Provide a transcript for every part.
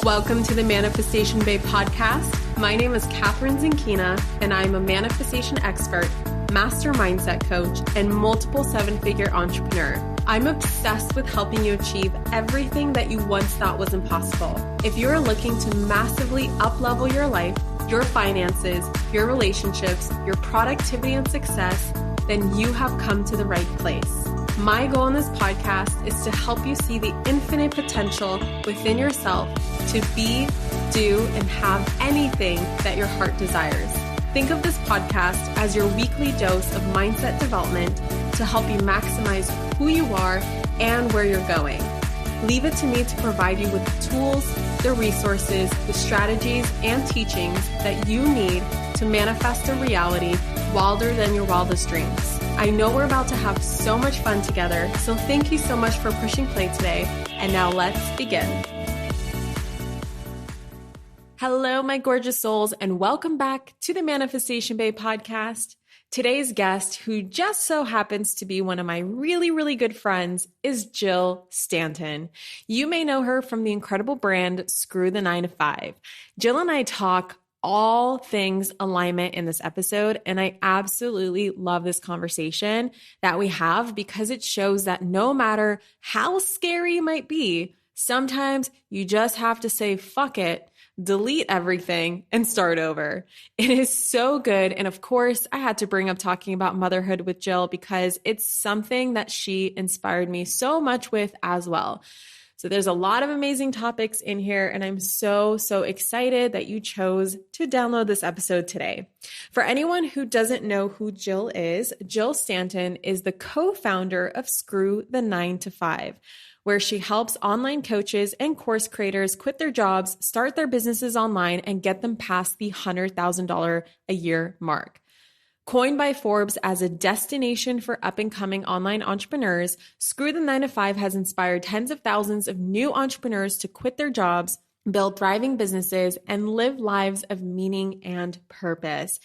Welcome to the Manifestation Babe podcast. My name is Catherine Zinkina, and I'm a manifestation expert, master mindset coach, and multiple seven-figure entrepreneur. I'm obsessed with helping you achieve everything that you once thought was impossible. If you're looking to massively up-level your life, your finances, your relationships, your productivity and success, then you have come to the right place. My goal in this podcast is to help you see the infinite potential within yourself to be, do, and have anything that your heart desires. Think of this podcast as your weekly dose of mindset development to help you maximize who you are and where you're going. Leave it to me to provide you with the tools, the resources, the strategies, and teachings that you need to manifest a reality wilder than your wildest dreams. I know we're about to have so much fun together, so thank you so much for pushing play today. And now let's begin. Hello, my gorgeous souls, and welcome back to the Manifestation Babe podcast. Today's guest, who just so happens to be one of my really, really good friends, is Jill Stanton. You may know her from the incredible brand Screw the 9 to 5. Jill and I talk all things alignment in this episode, and I absolutely love this conversation that we have because it shows that no matter how scary it might be, sometimes you just have to say, fuck it, delete everything, and start over. It is so good. And of course, I had to bring up talking about motherhood with Jill because it's something that she inspired me so much with as well. So there's a lot of amazing topics in here, and I'm so excited that you chose to download this episode today. For anyone who doesn't know who Jill is, Jill Stanton is the co-founder of Screw the 9 to 5, where she helps online coaches and course creators quit their jobs, start their businesses online, and get them past the $100,000 a year mark. Coined by Forbes as a destination for up-and-coming online entrepreneurs, Screw the 9 to 5 has inspired tens of thousands of new entrepreneurs to quit their jobs, build thriving businesses, and live lives of meaning and purpose.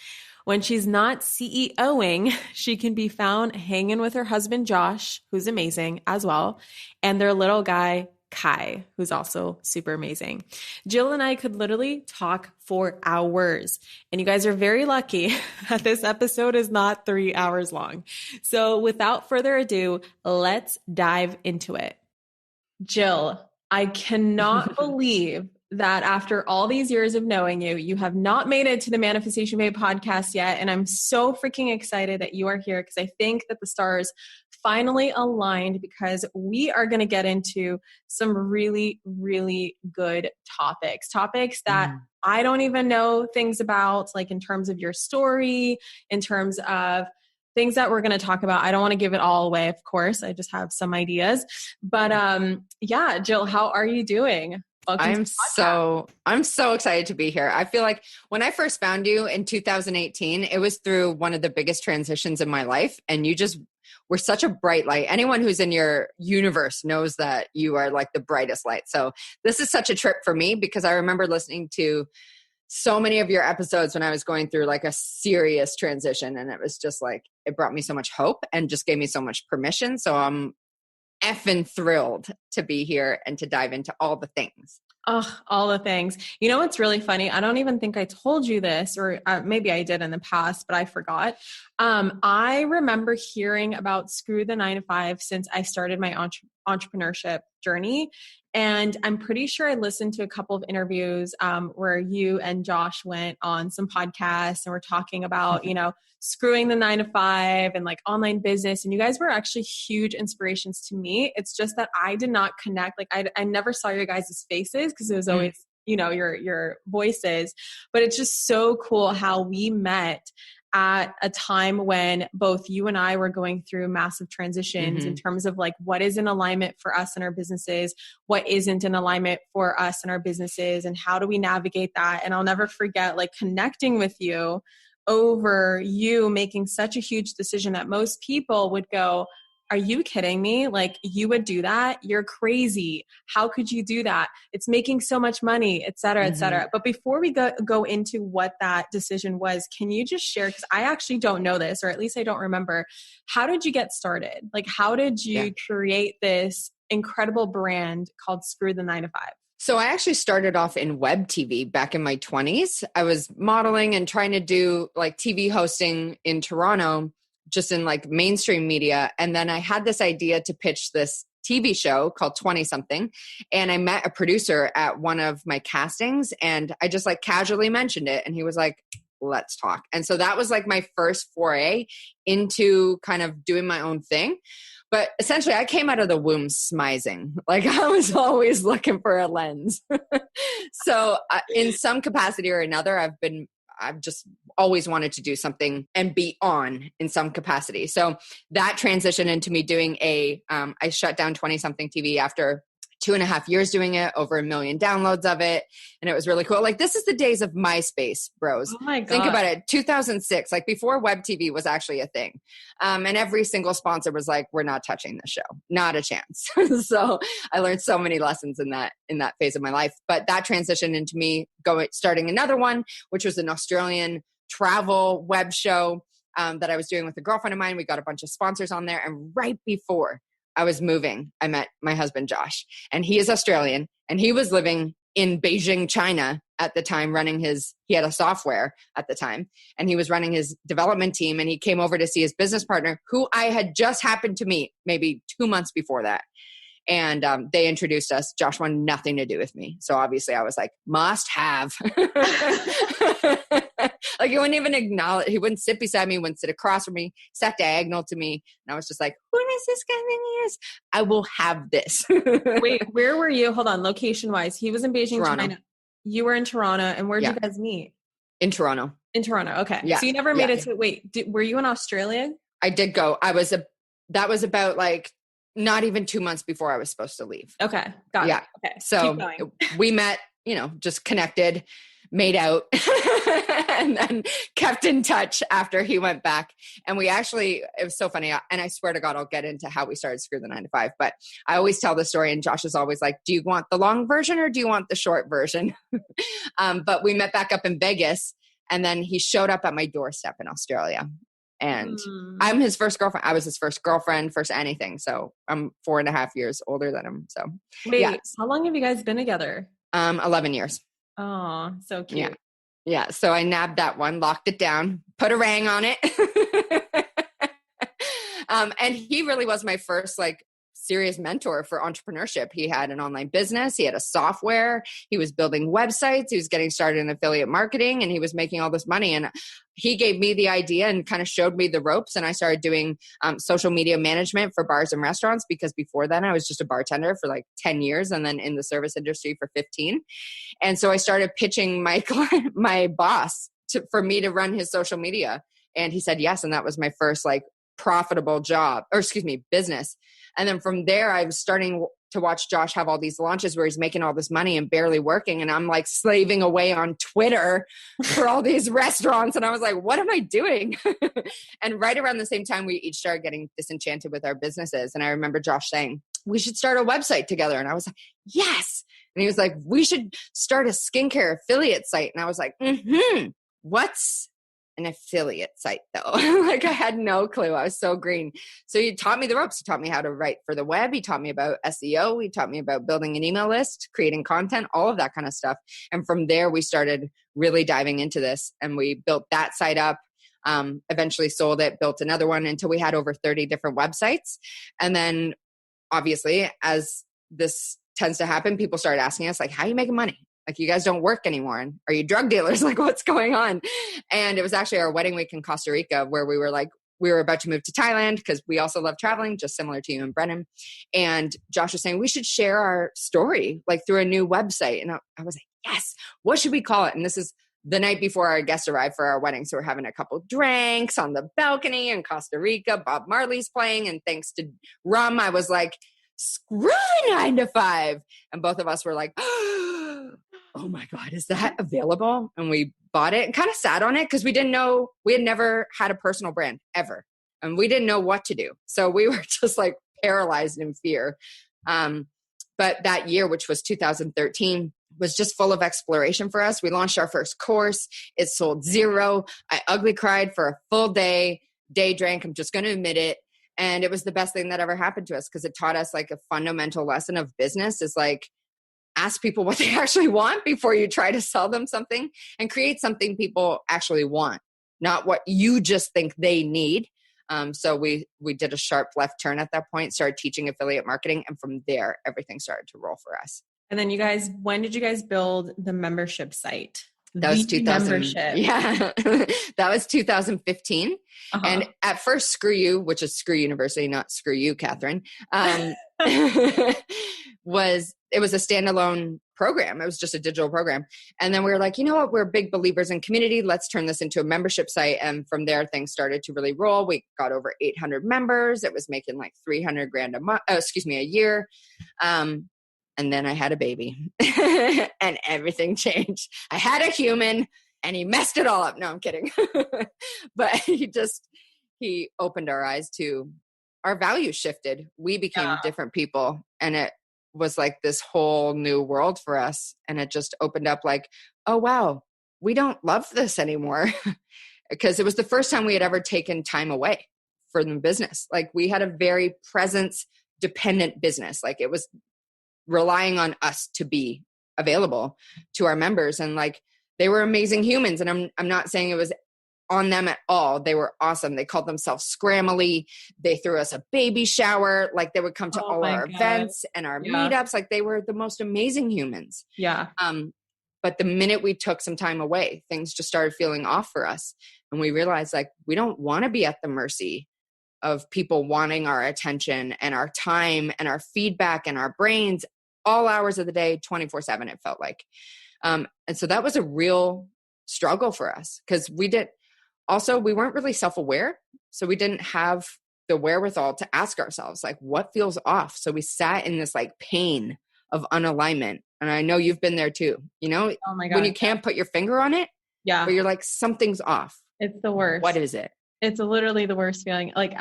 When she's not CEOing, she can be found hanging with her husband, Josh, who's amazing as well, and their little guy, Kai, who's also super amazing. Jill and I could literally talk for hours, and you guys are very lucky that this episode is not 3 hours long. So without further ado, let's dive into it. Jill, I cannot believe that after all these years of knowing you, you have not made it to the Manifestation Babe podcast yet. And I'm so freaking excited that you are here because I think that the stars finally aligned because we are going to get into some really, really good topics that I don't even know things about, like in terms of your story, in terms of things that we're going to talk about. I don't want to give it all away, of course. I just have some ideas. But yeah, Jill, how are you doing? I'm so excited to be here. I feel like when I first found you in 2018, it was through one of the biggest transitions in my life. And you just were such a bright light. Anyone who's in your universe knows that you are like the brightest light. So this is such a trip for me because I remember listening to so many of your episodes when I was going through like a serious transition. And it was just like, it brought me so much hope and just gave me so much permission. So I'm effing thrilled to be here and to dive into all the things. Oh, all the things. You know what's really funny? I don't even think I told you this, or maybe I did in the past, but I forgot. I remember hearing about Screw the 9 to 5 since I started my entrepreneurship journey. And I'm pretty sure I listened to a couple of interviews where you and Josh went on some podcasts and we're talking about, you know, screwing the 9 to 5 and like online business. And you guys were actually huge inspirations to me. It's just that I did not connect. Like I never saw your guys' faces because it was always, you know, your voices, but it's just so cool how we met at a time when both you and I were going through massive transitions in terms of like what is in alignment for us and our businesses, what isn't in alignment for us and our businesses, and how do we navigate that. And I'll never forget like connecting with you over you making such a huge decision that most people would go, are you kidding me? Like you would do that? You're crazy. How could you do that? It's making so much money, et cetera, et cetera. But before we go into what that decision was, can you just share, because I actually don't know this, or at least I don't remember, how did you get started? Like how did you create this incredible brand called Screw the 9 to 5? So I actually started off in web TV back in my 20s. I was modeling and trying to do like TV hosting in Toronto, just in like mainstream media. And then I had this idea to pitch this TV show called 20 something. And I met a producer at one of my castings and I just like casually mentioned it. And he was like, let's talk. And so that was like my first foray into kind of doing my own thing. But essentially, I came out of the womb smizing. Like I was always looking for a lens. So in some capacity or another, I've just always wanted to do something and be on in some capacity. So that transitioned into me doing I shut down 20 something TV after 2.5 years doing it, over 1 million downloads of it. And it was really cool. Like this is the days of MySpace, bros. Oh my God. Think about it. 2006, like before web TV was actually a thing. And every single sponsor was like, we're not touching the show. Not a chance. So I learned so many lessons in that phase of my life. But that transitioned into me starting another one, which was an Australian travel web show that I was doing with a girlfriend of mine. We got a bunch of sponsors on there. And right before I was moving, I met my husband, Josh, and he is Australian and he was living in Beijing, China at the time, he had a software at the time and he was running his development team and he came over to see his business partner who I had just happened to meet maybe 2 months before that. And they introduced us. Josh wanted nothing to do with me. So obviously I was like, must have. Like he wouldn't even acknowledge, he wouldn't sit beside me, wouldn't sit across from me, sat diagonal to me. And I was just like, who does this guy think he is? I will have this. Wait, where were you? Hold on, location wise. He was in Beijing, Toronto. China. You were in Toronto. And where did you guys meet? In Toronto. In Toronto. Okay. Yeah. So you never made it to, were you in Australia? I did go. That was about like not even 2 months before I was supposed to leave. Okay. Got it. Okay. So we met, just connected, made out, and then kept in touch after he went back. And it was so funny. And I swear to God, I'll get into how we started Screw the 9 to 5. But I always tell the story and Josh is always like, do you want the long version or do you want the short version? But we met back up in Vegas and then he showed up at my doorstep in Australia. And I'm his first girlfriend. I was his first girlfriend, first anything. So I'm 4.5 years older than him. So wait, how long have you guys been together? 11 years. Oh, so cute. Yeah. So I nabbed that one, locked it down, put a ring on it. And he really was my first serious mentor for entrepreneurship. He had an online business. He had a software. He was building websites. He was getting started in affiliate marketing and he was making all this money. And he gave me the idea and kind of showed me the ropes. And I started doing social media management for bars and restaurants because before then I was just a bartender for 10 years and then in the service industry for 15. And so I started pitching my boss for me to run his social media. And he said yes. And that was my first profitable business. And then from there, I was starting to watch Josh have all these launches where he's making all this money and barely working. And I'm slaving away on Twitter for all these restaurants. And I was like, what am I doing? And right around the same time, we each started getting disenchanted with our businesses. And I remember Josh saying, we should start a website together. And I was like, yes. And he was like, we should start a skincare affiliate site. And I was like, what's an affiliate site though? I had no clue. I was so green. So he taught me the ropes. He taught me how to write for the web. He taught me about SEO. He taught me about building an email list, creating content, all of that kind of stuff. And from there, we started really diving into this and we built that site up, eventually sold it, built another one until we had over 30 different websites. And then obviously, as this tends to happen, people started asking us how are you making money? You guys don't work anymore. And are you drug dealers? What's going on? And it was actually our wedding week in Costa Rica where we were about to move to Thailand because we also love traveling, just similar to you and Brennan. And Josh was saying, we should share our story through a new website. And I was like, yes, what should we call it? And this is the night before our guests arrived for our wedding. So we're having a couple drinks on the balcony in Costa Rica. Bob Marley's playing. And thanks to rum, I was like, screw 9 to 5. And both of us were like, oh my God, is that available? And we bought it and kind of sat on it because we didn't know, we had never had a personal brand ever. And we didn't know what to do. So we were just paralyzed in fear. But that year, which was 2013, was just full of exploration for us. We launched our first course. It sold 0. I ugly cried for a full day drank. I'm just going to admit it. And it was the best thing that ever happened to us because it taught us a fundamental lesson of business is ask people what they actually want before you try to sell them something, and create something people actually want, not what you just think they need. So we did a sharp left turn at that point, started teaching affiliate marketing. And from there, everything started to roll for us. And then when did you guys build the membership site? That was The 2000. membership. Yeah. That was 2015. And at first, Screw You, which is Screw University, not Screw You, Catherine, it was a standalone program. It was just a digital program. And then we were like, you know what? We're big believers in community. Let's turn this into a membership site. And from there, things started to really roll. We got over 800 members. It was making like $300,000 a year. And then I had a baby and everything changed. I had a human and he messed it all up. No, I'm kidding. But he opened our eyes to our values shifted. We became different people, and it was like this whole new world for us. And it just opened up like, oh, wow, we don't love this anymore. Because it was the first time we had ever taken time away from the business. Like, we had a very presence dependent business. Like, it was relying on us to be available to our members. And like, they were amazing humans. And I'm not saying it was on them at all. They were awesome. They called themselves Scramily. They threw us a baby shower. Like, they would come to all our events and our meetups. Like, they were the most amazing humans. Yeah. But the minute we took some time away, things just started feeling off for us. And we realized, like, we don't want to be at the mercy of people wanting our attention and our time and our feedback and our brains all hours of the day, 24/7, it felt like. And so that was a real struggle for us, because we weren't really self-aware. So we didn't have the wherewithal to ask ourselves, like, what feels off? So we sat in this like pain of unalignment. And I know you've been there too, you know, oh my God, when you can't put your finger on it, but you're like, something's off. It's the worst. What is it? It's literally the worst feeling. Like,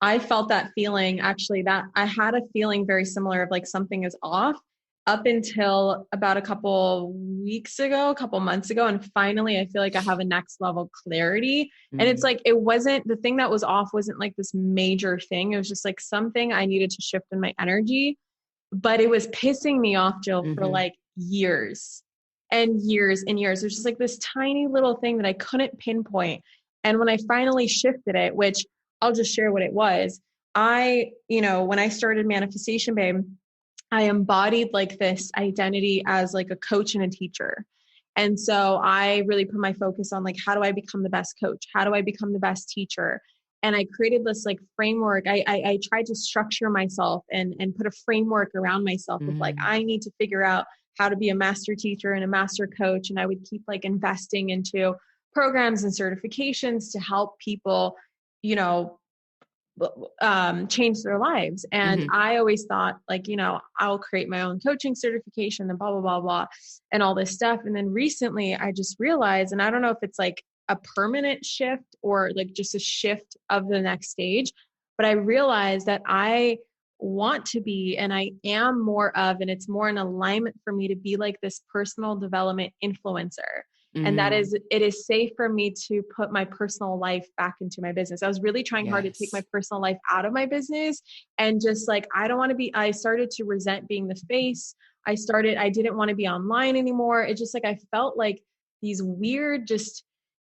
I felt that feeling, actually, that I had a feeling very similar of like something is off up until about a couple months ago. And finally, I feel like I have a next level clarity. Mm-hmm. And it's like, the thing that was off wasn't like this major thing. It was just like something I needed to shift in my energy, but it was pissing me off, Jill, for like years and years and years. It was just like this tiny little thing that I couldn't pinpoint. And when I finally shifted it, which I'll just share what it was. When I started Manifestation Babe, I embodied like this identity as like a coach and a teacher. And so I really put my focus on like, how do I become the best coach? How do I become the best teacher? And I created this like framework. I tried to structure myself and put a framework around myself of like, I need to figure out how to be a master teacher and a master coach. And I would keep like investing into programs and certifications to help people, change their lives. And I always thought like, I'll create my own coaching certification and blah, blah, blah, blah, and all this stuff. And then recently I just realized, and I don't know if it's like a permanent shift or like just a shift of the next stage, but I realized that I want to be, and I am more of, and it's more in alignment for me to be like this personal development influencer. And that is, it is safe for me to put my personal life back into my business. I was really trying hard to take my personal life out of my business, and just like, I started to resent being the face. I didn't want to be online anymore. It just like, I felt like these weird,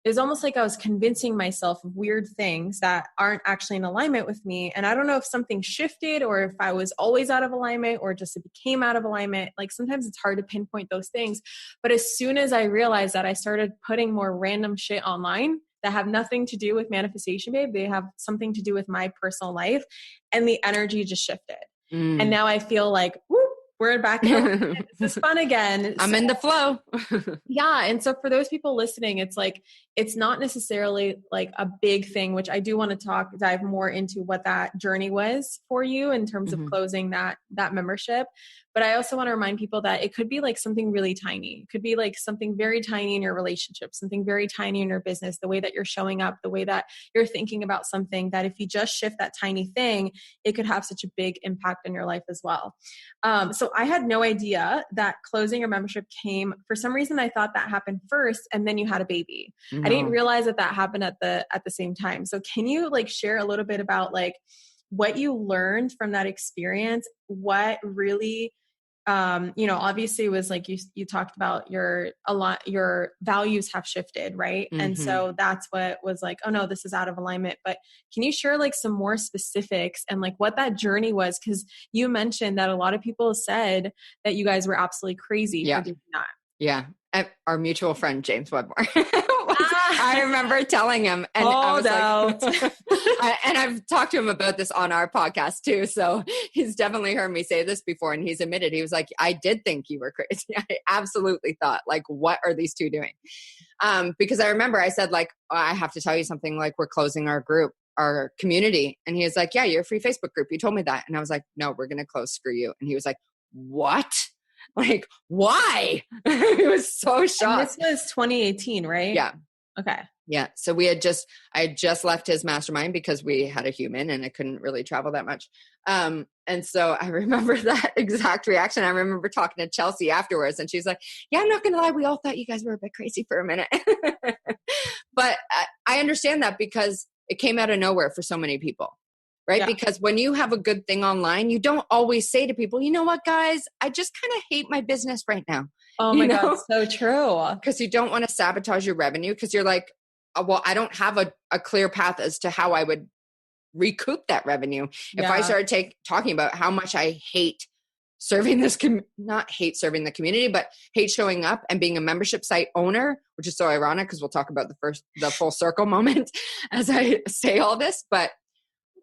it's almost like I was convincing myself of weird things that aren't actually in alignment with me. And I don't know if something shifted or if I was always out of alignment or just it became out of alignment. Like, sometimes it's hard to pinpoint those things. But as soon as I realized that, I started putting more random shit online that have nothing to do with Manifestation Babe. They have something to do with my personal life, and the energy just shifted. And now I feel like, whoop, we're back. This is fun again. I'm in the flow. Yeah. And so for those people listening, it's like, it's not necessarily like a big thing, which I do want to dive more into what that journey was for you in terms of closing that membership. But I also want to remind people that it could be like something really tiny. It could be like something very tiny in your relationship, something very tiny in your business, the way that you're showing up, the way that you're thinking about something, that if you just shift that tiny thing, it could have such a big impact in your life as well. So I had no idea that closing your membership came, for some reason, I thought that happened first and then you had a baby. I didn't realize that happened at the same time. So can you like share a little bit about like what you learned from that experience? What really obviously it was like you talked about your values have shifted, right? Mm-hmm. And so that's what was like, oh no, this is out of alignment. But can you share like some more specifics and like what that journey was? Because you mentioned that a lot of people said that you guys were absolutely crazy for doing that. Yeah. Our mutual friend, James Wedmore. I remember telling him, and I was like, and I've talked to him about this on our podcast too. So he's definitely heard me say this before. And he's admitted, he was like, I did think you were crazy. I absolutely thought, like, what are these two doing? Because I remember I said, like, oh, I have to tell you something, like, we're closing our group, our community. And he was like, yeah, you're a free Facebook group. You told me that. And I was like, no, we're going to close. Screw you. And he was like, what? Like, why? He was so shocked. And this was 2018, right? Yeah. Okay. Yeah. So I had just left his mastermind because we had a human and I couldn't really travel that much. And so I remember that exact reaction. I remember talking to Chelsea afterwards and she's like, yeah, I'm not going to lie. We all thought you guys were a bit crazy for a minute, but I understand that because it came out of nowhere for so many people. Right? Yeah. Because when you have a good thing online, you don't always say to people, you know what, guys, I just kind of hate my business right now. Oh my God, so true. Because you don't want to sabotage your revenue because you're like, oh, well, I don't have a clear path as to how I would recoup that revenue. If I started talking about how much I hate serving this, not hate serving the community, but hate showing up and being a membership site owner, which is so ironic because we'll talk about the full circle moment as I say all this, but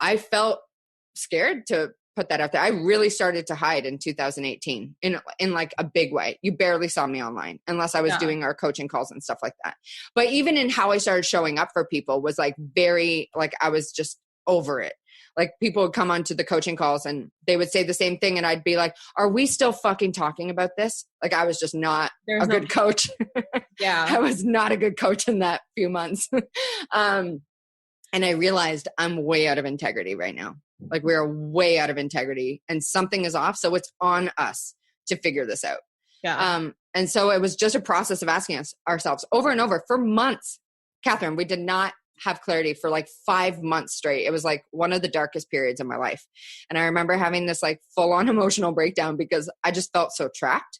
I felt scared to put that out there. I really started to hide in 2018 in like a big way. You barely saw me online unless I was doing our coaching calls and stuff like that. But even in how I started showing up for people was like very, like I was just over it. Like people would come onto the coaching calls and they would say the same thing. And I'd be like, are we still fucking talking about this? Like I was just not good coach. Yeah. I was not a good coach in that few months. And I realized I'm way out of integrity right now. Like we're way out of integrity and something is off. So it's on us to figure this out. Yeah. And so it was just a process of asking ourselves over and over for months. Catherine, we did not have clarity for like 5 months straight. It was like one of the darkest periods in my life. And I remember having this like full on emotional breakdown because I just felt so trapped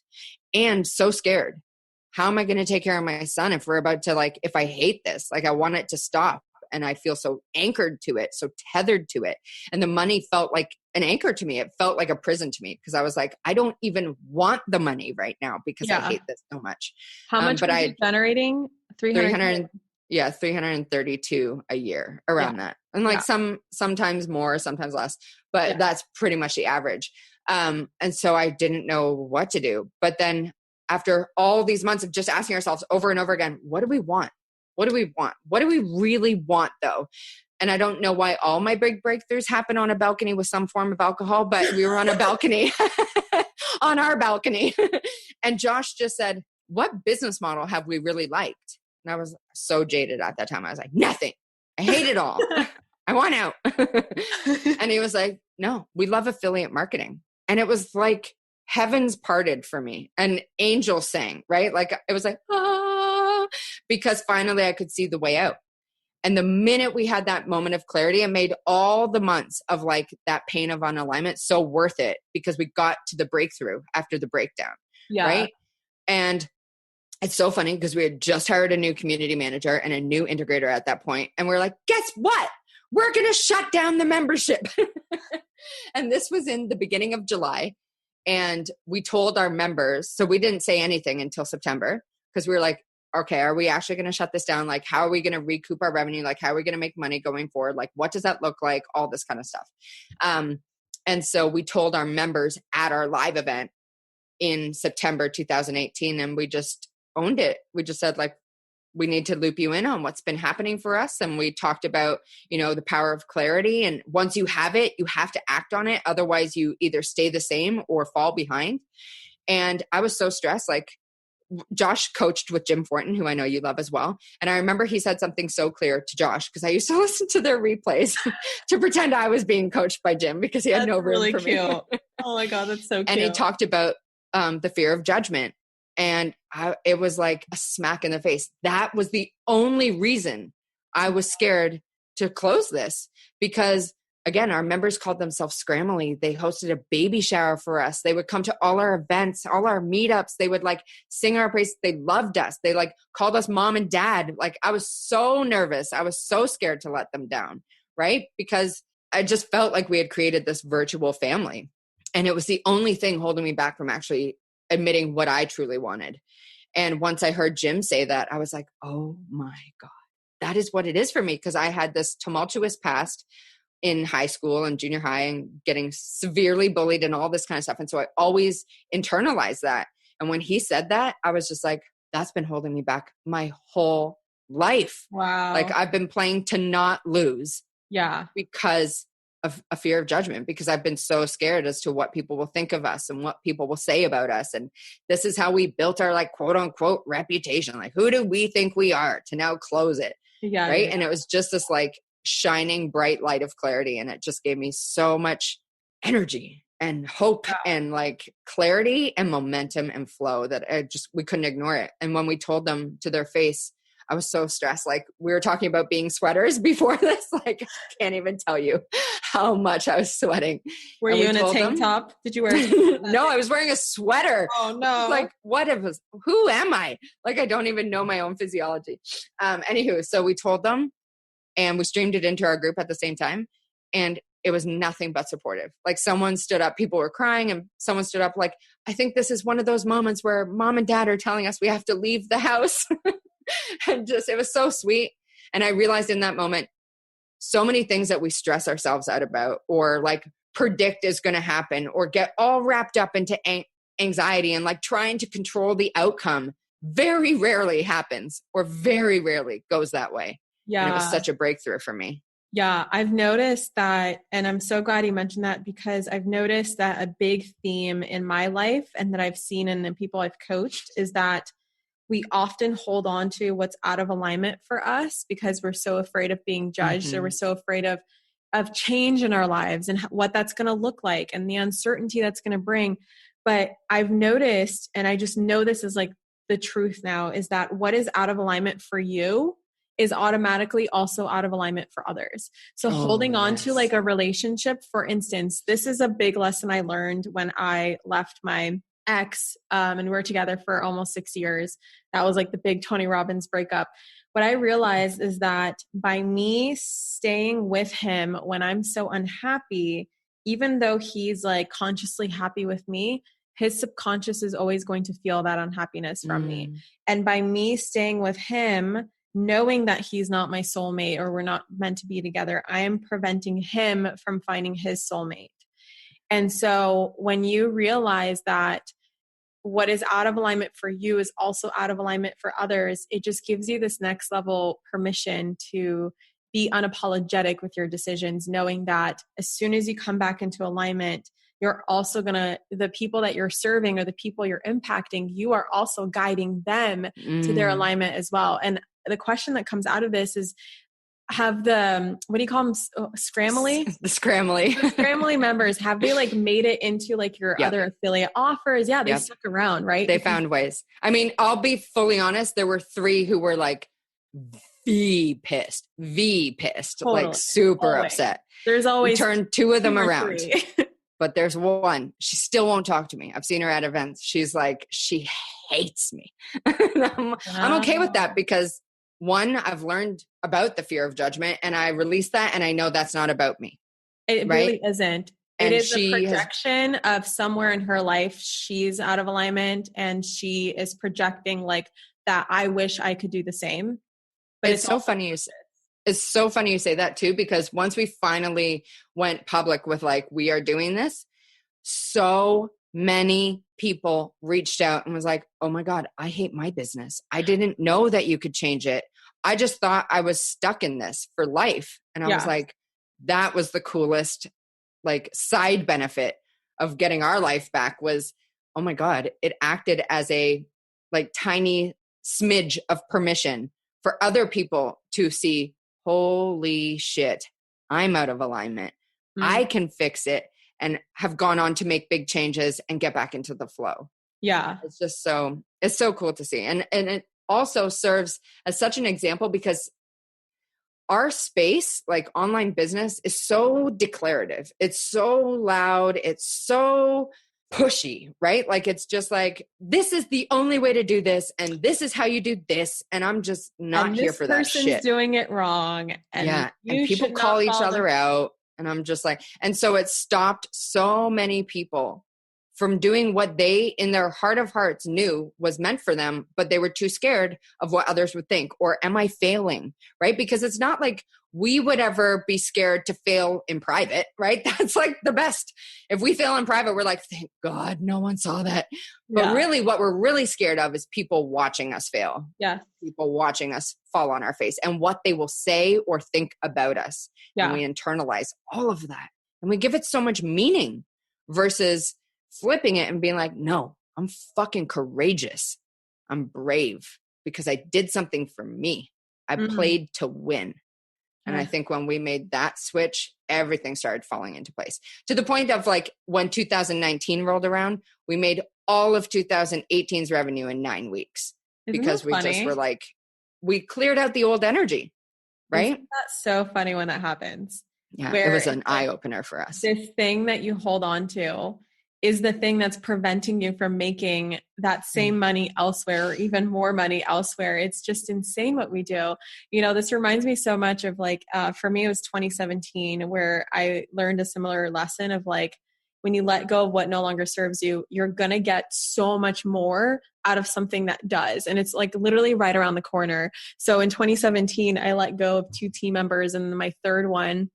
and so scared. How am I going to take care of my son if we're about to like, if I hate this, like I want it to stop. And I feel so anchored to it, so tethered to it. And the money felt like an anchor to me. It felt like a prison to me because I was like, I don't even want the money right now because I hate this so much. How much was it generating? 300. Yeah, 332 a year around that. And like sometimes more, sometimes less, but that's pretty much the average. And so I didn't know what to do. But then after all these months of just asking ourselves over and over again, what do we want? What do we want? What do we really want though? And I don't know why all my big breakthroughs happen on a balcony with some form of alcohol, but we were on a balcony, on our balcony. And Josh just said, what business model have we really liked? And I was so jaded at that time. I was like, nothing. I hate it all. I want out. And he was like, no, we love affiliate marketing. And it was like heavens parted for me. An angel sang, right? Like it was like, because finally I could see the way out. And the minute we had that moment of clarity, it made all the months of like that pain of unalignment so worth it because we got to the breakthrough after the breakdown. Yeah. Right. And it's so funny because we had just hired a new community manager and a new integrator at that point. And we're like, guess what? We're going to shut down the membership. And this was in the beginning of July. And we told our members, so we didn't say anything until September because we were like, okay, are we actually going to shut this down? Like, how are we going to recoup our revenue? Like, how are we going to make money going forward? Like, what does that look like? All this kind of stuff. And so we told our members at our live event in September 2018, and we just owned it. We just said, like, we need to loop you in on what's been happening for us. And we talked about, you know, the power of clarity. And once you have it, you have to act on it. Otherwise, you either stay the same or fall behind. And I was so stressed, like, Josh coached with Jim Fortin, who I know you love as well. And I remember he said something so clear to Josh because I used to listen to their replays to pretend I was being coached by Jim because he had no room really for cute. me. Oh my God, that's so cute. And he talked about the fear of judgment. And it was like a smack in the face. That was the only reason I was scared to close this because again, our members called themselves Scramly. They hosted a baby shower for us. They would come to all our events, all our meetups. They would like sing our praise. They loved us. They like called us mom and dad. Like I was so nervous. I was so scared to let them down, right? Because I just felt like we had created this virtual family. And it was the only thing holding me back from actually admitting what I truly wanted. And once I heard Jim say that, I was like, oh my God, that is what it is for me. Because I had this tumultuous past in high school and junior high and getting severely bullied and all this kind of stuff. And so I always internalized that. And when he said that, I was just like, that's been holding me back my whole life. Wow. Like I've been playing to not lose. Yeah. Because of a fear of judgment, because I've been so scared as to what people will think of us and what people will say about us. And this is how we built our like quote unquote reputation. Like who do we think we are to now close it? Yeah. Right. Yeah. And it was just this like shining bright light of clarity. And it just gave me so much energy and hope and like clarity and momentum and flow that we couldn't ignore it. And when we told them to their face, I was so stressed. Like we were talking about being sweaters before this. Like I can't even tell you how much I was sweating. Were you in a tank top? Did you wear a tank top? No, I was wearing a sweater. Oh no. Like who am I? Like I don't even know my own physiology. Anywho, so we told them and we streamed it into our group at the same time. And it was nothing but supportive. Like someone stood up, people were crying and someone stood up like, I think this is one of those moments where mom and dad are telling us we have to leave the house. And just, it was so sweet. And I realized in that moment, so many things that we stress ourselves out about or like predict is going to happen or get all wrapped up into anxiety and like trying to control the outcome very rarely happens or very rarely goes that way. Yeah. And it was such a breakthrough for me. Yeah, I've noticed that, and I'm so glad you mentioned that because I've noticed that a big theme in my life and that I've seen in the people I've coached is that we often hold on to what's out of alignment for us because we're so afraid of being judged or we're so afraid of change in our lives and what that's going to look like and the uncertainty that's going to bring. But I've noticed, and I just know this is like the truth now, is that what is out of alignment for you is automatically also out of alignment for others. So holding on to like a relationship, for instance, this is a big lesson I learned when I left my ex and we were together for almost 6 years. That was like the big Tony Robbins breakup. What I realized is that by me staying with him when I'm so unhappy, even though he's like consciously happy with me, his subconscious is always going to feel that unhappiness from me. And by me staying with him, knowing that he's not my soulmate or we're not meant to be together, I am preventing him from finding his soulmate. And so when you realize that what is out of alignment for you is also out of alignment for others, it just gives you this next level permission to be unapologetic with your decisions, knowing that as soon as you come back into alignment, you're also the people that you're serving or the people you're impacting, you are also guiding them to their alignment as well. And the question that comes out of this is, have the, what do you call them? Scramly? The Scramly members, have they like made it into like your other affiliate offers? Yeah, they stuck around, right? They found ways. I mean, I'll be fully honest. There were 3 who were like pissed, totally. Like super upset. There's always we turned 2 of them around. But there's one, she still won't talk to me. I've seen her at events. She's like, she hates me. I'm okay with that because one, I've learned about the fear of judgment and I release that and I know that's not about me. It right? really isn't. It is a projection of somewhere in her life. She's out of alignment and she is projecting like that. I wish I could do the same. But it's so funny you say. It's so funny you say that too, because once we finally went public with like, we are doing this, so many people reached out and was like, oh my God, I hate my business. I didn't know that you could change it. I just thought I was stuck in this for life. And I was like, that was the coolest like side benefit of getting our life back was, oh my God, it acted as a like tiny smidge of permission for other people to see, holy shit, I'm out of alignment. I can fix it and have gone on to make big changes and get back into the flow. Yeah. It's just it's so cool to see. And it also serves as such an example because our space, like online business, is so declarative. It's so loud. It's so pushy, right? Like, it's just like, this is the only way to do this. And this is how you do this. And I'm just not here for that shit. This person's doing it wrong. And yeah. And people call each other out. And I'm just like, and so it stopped so many people from doing what they, in their heart of hearts, knew was meant for them, but they were too scared of what others would think. Or am I failing? Right? Because it's not like we would ever be scared to fail in private, right? That's like the best. If we fail in private, we're like, thank God no one saw that. But really what we're really scared of is people watching us fail. Yeah. People watching us fall on our face and what they will say or think about us. Yeah. And we internalize all of that. And we give it so much meaning versus flipping it and being like, no, I'm fucking courageous. I'm brave because I did something for me. I played to win. And I think when we made that switch, everything started falling into place, to the point of like when 2019 rolled around, we made all of 2018's revenue in 9 weeks. Because we just were like, we cleared out the old energy, right? That's so funny when that happens. Yeah, it was an eye opener for us. This thing that you hold on to is the thing that's preventing you from making that same money elsewhere or even more money elsewhere. It's just insane what we do. You know, this reminds me so much of like, for me, it was 2017 where I learned a similar lesson of like, when you let go of what no longer serves you, you're going to get so much more out of something that does. And it's like literally right around the corner. So in 2017, I let go of 2 team members. And my third one,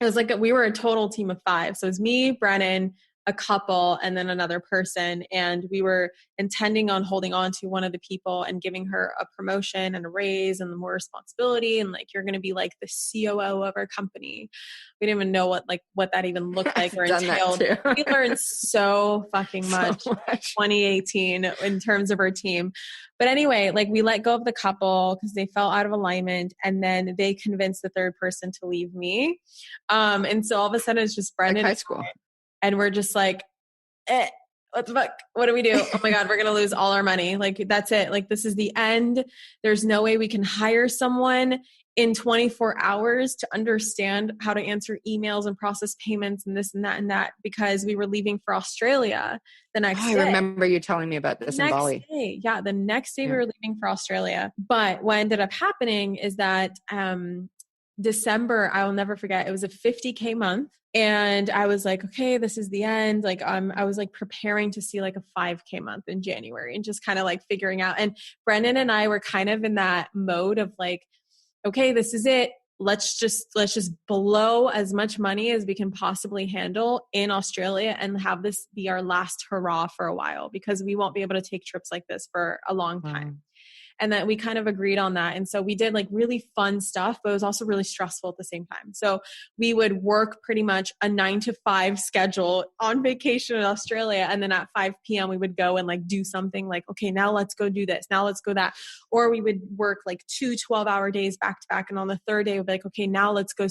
it was like, we were a total team of 5. So it was me, Brennan, a couple, and then another person. And we were intending on holding on to one of the people and giving her a promotion and a raise and more responsibility. And like, you're going to be like the COO of our company. We didn't even know what that even looked like or entailed. We learned so fucking much, 2018 in terms of our team. But anyway, like we let go of the couple because they fell out of alignment, and then they convinced the third person to leave me. And so all of a sudden it's just Brendan. Like high school. And we're just like, what the fuck? What do we do? Oh my God, we're going to lose all our money. Like, that's it. Like, this is the end. There's no way we can hire someone in 24 hours to understand how to answer emails and process payments and this and that, because we were leaving for Australia the next day. I remember you telling me about this in Bali. Yeah, the next day we were leaving for Australia. But what ended up happening is that December, I will never forget, it was a 50K month. And I was like, okay, this is the end. Like, I was like preparing to see like a 5K month in January and just kind of like figuring out. And Brendan and I were kind of in that mode of like, okay, this is it. Let's just blow as much money as we can possibly handle in Australia and have this be our last hurrah for a while, because we won't be able to take trips like this for a long time. And that we kind of agreed on that. And so we did like really fun stuff, but it was also really stressful at the same time. So we would work pretty much a 9 to 5 schedule on vacation in Australia. And then at 5 p.m. we would go and like do something like, okay, now let's go do this. Now let's go that. Or we would work like 2 12-hour days back to back. And on the third day we'd be like, okay, now let's go not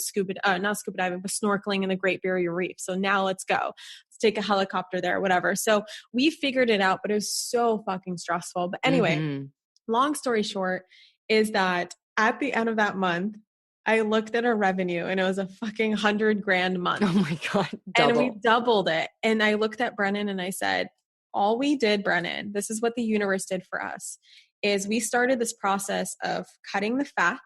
scuba diving, but snorkeling in the Great Barrier Reef. So now let's go. Let's take a helicopter there, whatever. So we figured it out, but it was so fucking stressful. But anyway, long story short is that at the end of that month, I looked at our revenue and it was a fucking $100,000 month. Oh my God. And we doubled it. And I looked at Brennan and I said, all we did, Brennan, this is what the universe did for us, is we started this process of cutting the fat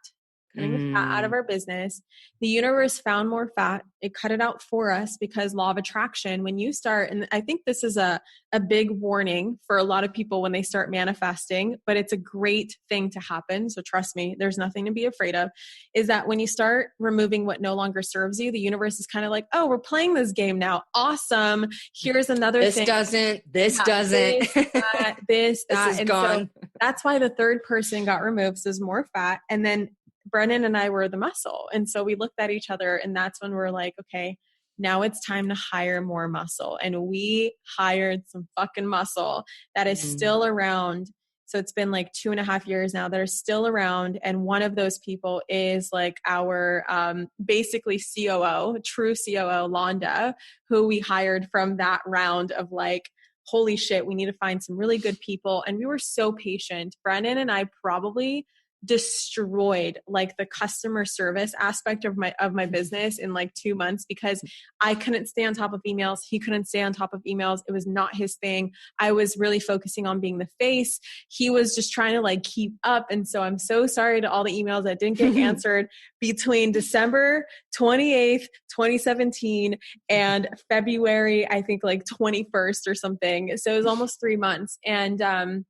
out of our business. The universe found more fat. It cut it out for us because law of attraction, when you start, and I think this is a big warning for a lot of people when they start manifesting, but it's a great thing to happen. So trust me, there's nothing to be afraid of, is that when you start removing what no longer serves you, the universe is kind of like, oh, we're playing this game now. Awesome. Here's another thing. This doesn't. This is and gone. So that's why the third person got removed. So there's more fat. And then Brennan and I were the muscle. And so we looked at each other, and that's when we're like, okay, now it's time to hire more muscle. And we hired some fucking muscle that is still around. So it's been like 2.5 years now that are still around. And one of those people is like our basically COO, true COO, Londa, who we hired from that round of like, holy shit, we need to find some really good people. And we were so patient. Brennan and I probably destroyed like the customer service aspect of my business in like 2 months because I couldn't stay on top of emails. He couldn't stay on top of emails. It was not his thing. I was really focusing on being the face. He was just trying to like keep up. And so I'm so sorry to all the emails that didn't get answered between December 28th, 2017 and February, I think like 21st or something. So it was almost 3 months. And,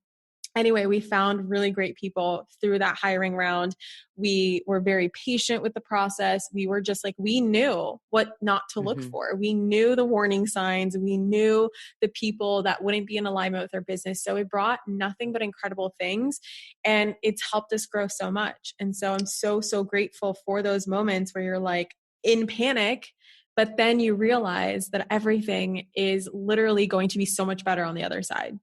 anyway, we found really great people through that hiring round. We were very patient with the process. We were just like, we knew what not to look for. We knew the warning signs. We knew the people that wouldn't be in alignment with our business. So it brought nothing but incredible things. And it's helped us grow so much. And so I'm so, so grateful for those moments where you're like in panic, but then you realize that everything is literally going to be so much better on the other side.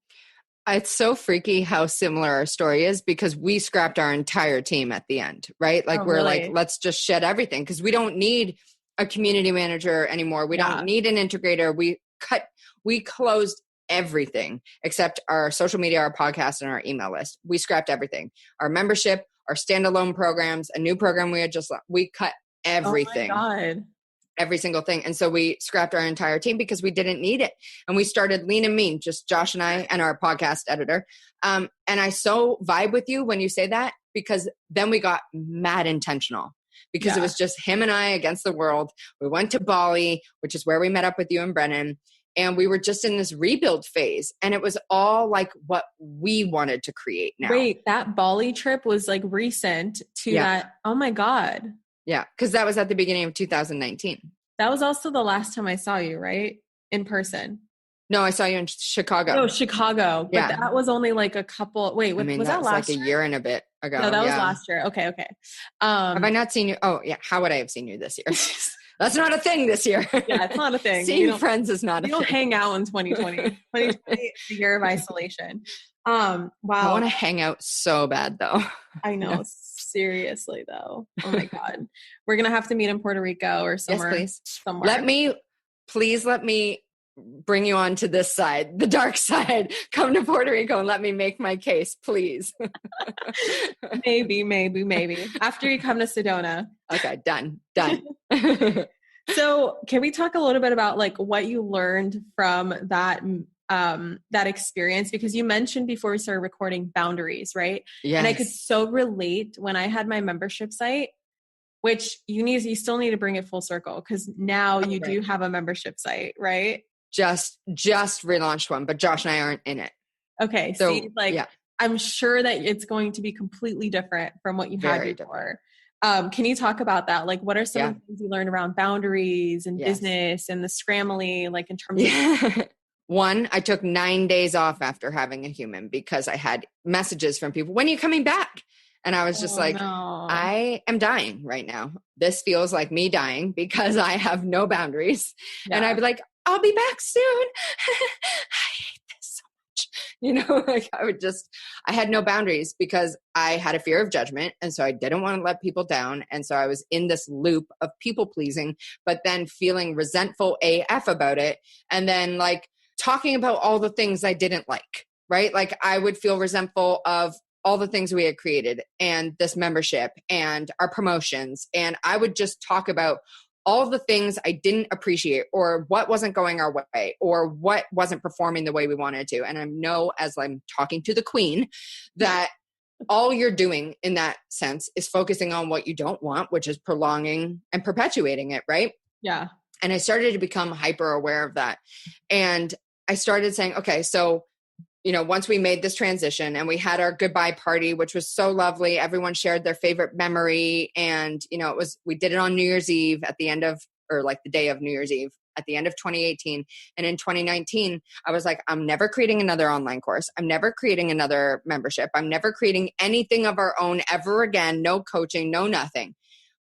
It's so freaky how similar our story is because we scrapped our entire team at the end, right? Like we're like, let's just shed everything because we don't need a community manager anymore. We don't need an integrator. We closed everything except our social media, our podcast, and our email list. We scrapped everything. Our membership, our standalone programs, a new program we cut everything. Oh my God. Every single thing. And so we scrapped our entire team because we didn't need it. And we started lean and mean, just Josh and I and our podcast editor. And I so vibe with you when you say that, because then we got mad intentional because it was just him and I against the world. We went to Bali, which is where we met up with you and Brennan. And we were just in this rebuild phase. And it was all like what we wanted to create now. Wait, that Bali trip was like recent to that. Oh my God. Yeah, because that was at the beginning of 2019. That was also the last time I saw you, right? In person. No, I saw you in Chicago. Oh, Chicago. But that was only like a couple. Wait, was that last year? Like a year and a bit ago. No, that was last year. Okay. Have I not seen you? Oh, yeah. How would I have seen you this year? That's not a thing this year. Yeah, it's not a thing. Seeing friends is not a thing. You don't hang out in 2020. 2020 is the year of isolation. Wow. I want to hang out so bad though. I know. Seriously though. Oh my God. We're going to have to meet in Puerto Rico or somewhere. Yes, please. Somewhere. Let me bring you on to this side, the dark side. Come to Puerto Rico and let me make my case, please. Maybe. After you come to Sedona. Okay, done. So can we talk a little bit about like what you learned from that experience? Because you mentioned before we started recording boundaries, right? Yes. And I could so relate when I had my membership site, which you still need to bring it full circle because now you do have a membership site, right? Just relaunched one, but Josh and I aren't in it. Okay. So I'm sure that it's going to be completely different from what you had before. Can you talk about that? Like, what are some of the things you learned around boundaries and business and the scrambly, like in terms of... One, I took 9 days off after having a human because I had messages from people, when are you coming back? And I was just I am dying right now. This feels like me dying because I have no boundaries. Yeah. And I'd be like, I'll be back soon. I hate this so much. Like I had no boundaries because I had a fear of judgment. And so I didn't want to let people down. And so I was in this loop of people pleasing, but then feeling resentful AF about it. And then like talking about all the things I didn't like, right? Like I would feel resentful of all the things we had created and this membership and our promotions. And I would just talk about all the things I didn't appreciate or what wasn't going our way or what wasn't performing the way we wanted to. And I know as I'm talking to the queen that all you're doing in that sense is focusing on what you don't want, which is prolonging and perpetuating it, right? Yeah. And I started to become hyper aware of that. And I started saying, okay, so once we made this transition and we had our goodbye party, which was so lovely, everyone shared their favorite memory. And, we did it on New Year's Eve at the end of, or like the day of New Year's Eve at the end of 2018. And in 2019, I was like, I'm never creating another online course. I'm never creating another membership. I'm never creating anything of our own ever again. No coaching, no nothing.